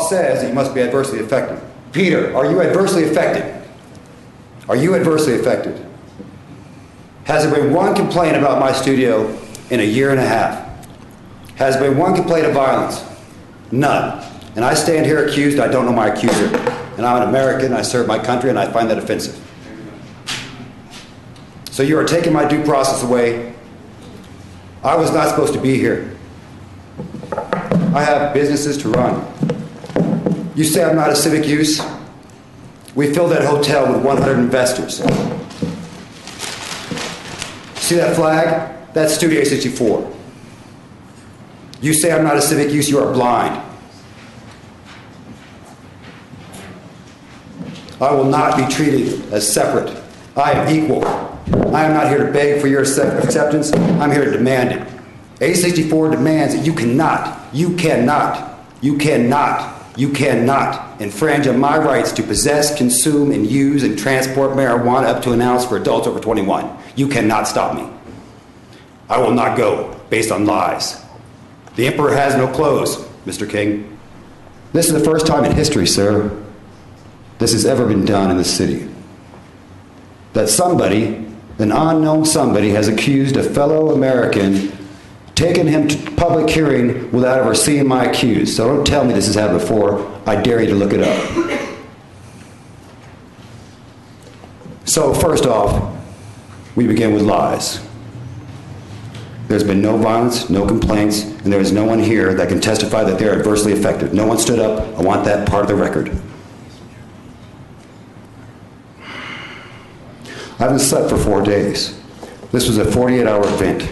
says that you must be adversely affected. Peter, are you adversely affected? Are you adversely affected? Has there been one complaint about my studio in a year and a half? Has there been one complaint of violence? None. And I stand here accused, I don't know my accuser. And I'm an American, I serve my country, and I find that offensive. So you are taking my due process away. I was not supposed to be here. I have businesses to run. You say I'm not a civic use? We filled that hotel with 100 investors. See that flag? That's Studio A64. You say I'm not a civic use, you are blind. I will not be treated as separate. I am equal. I am not here to beg for your acceptance. I'm here to demand it. A64 demands that you cannot infringe on my rights to possess, consume, and use and transport marijuana up to an ounce for adults over 21. You cannot stop me. I will not go based on lies. The emperor has no clothes, Mr. King. This is the first time in history, sir, this has ever been done in the city. That somebody, an unknown somebody, has accused a fellow American, taken him to public hearing without ever seeing my accused. So don't tell me this has happened before. I dare you to look it up. So first off, we begin with lies. There's been no violence, no complaints, and there is no one here that can testify that they're adversely affected. No one stood up. I want that part of the record. I haven't slept for 4 days. This was a 48-hour event.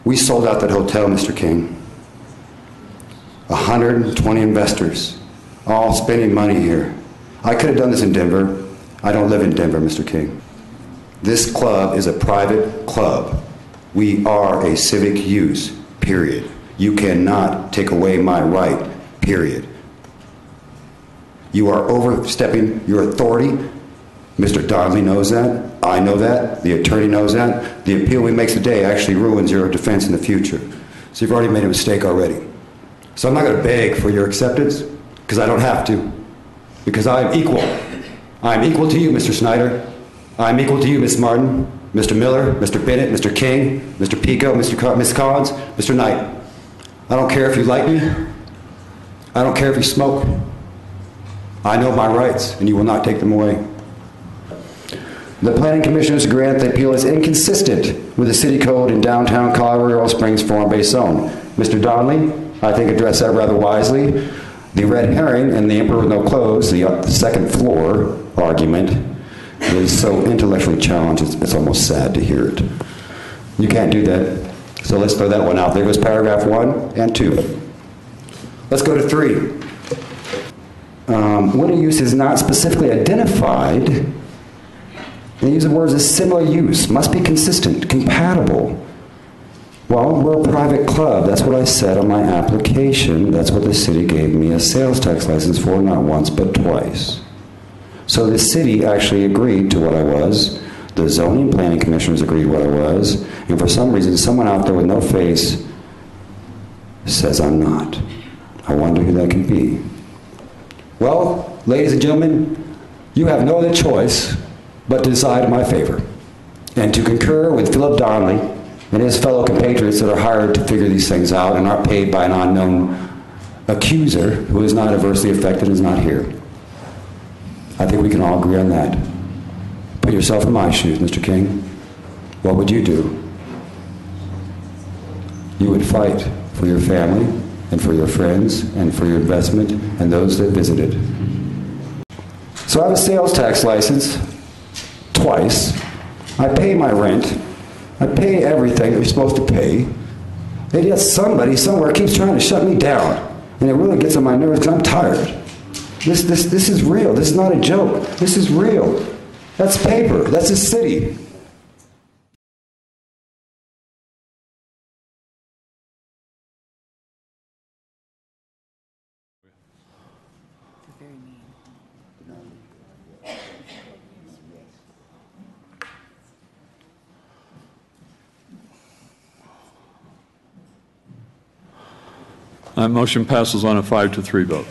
We sold out that hotel, Mr. King. 120 investors, all spending money here. I could have done this in Denver. I don't live in Denver, Mr. King. This club is a private club. We are a civic use, period. You cannot take away my right, period. You are overstepping your authority. Mr. Donnelly knows that. I know that. The attorney knows that. The appeal we make today actually ruins your defense in the future. So you've already made a mistake already. So I'm not going to beg for your acceptance, because I don't have to. Because I am equal. I am equal to you, Mr. Snyder. I am equal to you, Miss Martin, Mr. Miller, Mr. Bennett, Mr. King, Mr. Pico, Miss Collins, Mr. Knight. I don't care if you like me. I don't care if you smoke. I know my rights, and you will not take them away. The Planning Commissioners grant the appeal is inconsistent with the city code in downtown Colorado Springs form-based zone. Mr. Donnelly, I think addressed that rather wisely. The red herring and the emperor with no clothes, the second floor argument, is so intellectually challenged, it's almost sad to hear it. You can't do that. So let's throw that one out. There goes paragraph 1 and 2. Let's go to 3. When a use is not specifically identified, they use the words as similar use, must be consistent, compatible. Well, we're a private club. That's what I said on my application. That's what the city gave me a sales tax license for, not once, but twice. So the city actually agreed to what I was. The zoning and planning commissioners agreed what I was. And for some reason, someone out there with no face says I'm not. I wonder who that can be. Well, ladies and gentlemen, you have no other choice but to decide in my favor and to concur with Philip Donnelly and his fellow compatriots that are hired to figure these things out and are paid by an unknown accuser who is not adversely affected and is not here. I think we can all agree on that. Put yourself in my shoes, Mr. King. What would you do? You would fight for your family and for your friends and for your investment and those that visited. So I have a sales tax license twice. I pay my rent. I pay everything that you're supposed to pay. And yet somebody somewhere keeps trying to shut me down. And it really gets on my nerves because I'm tired. This is real. This is not a joke. This is real. That's paper. That's a city. That motion passes on a 5-3 vote.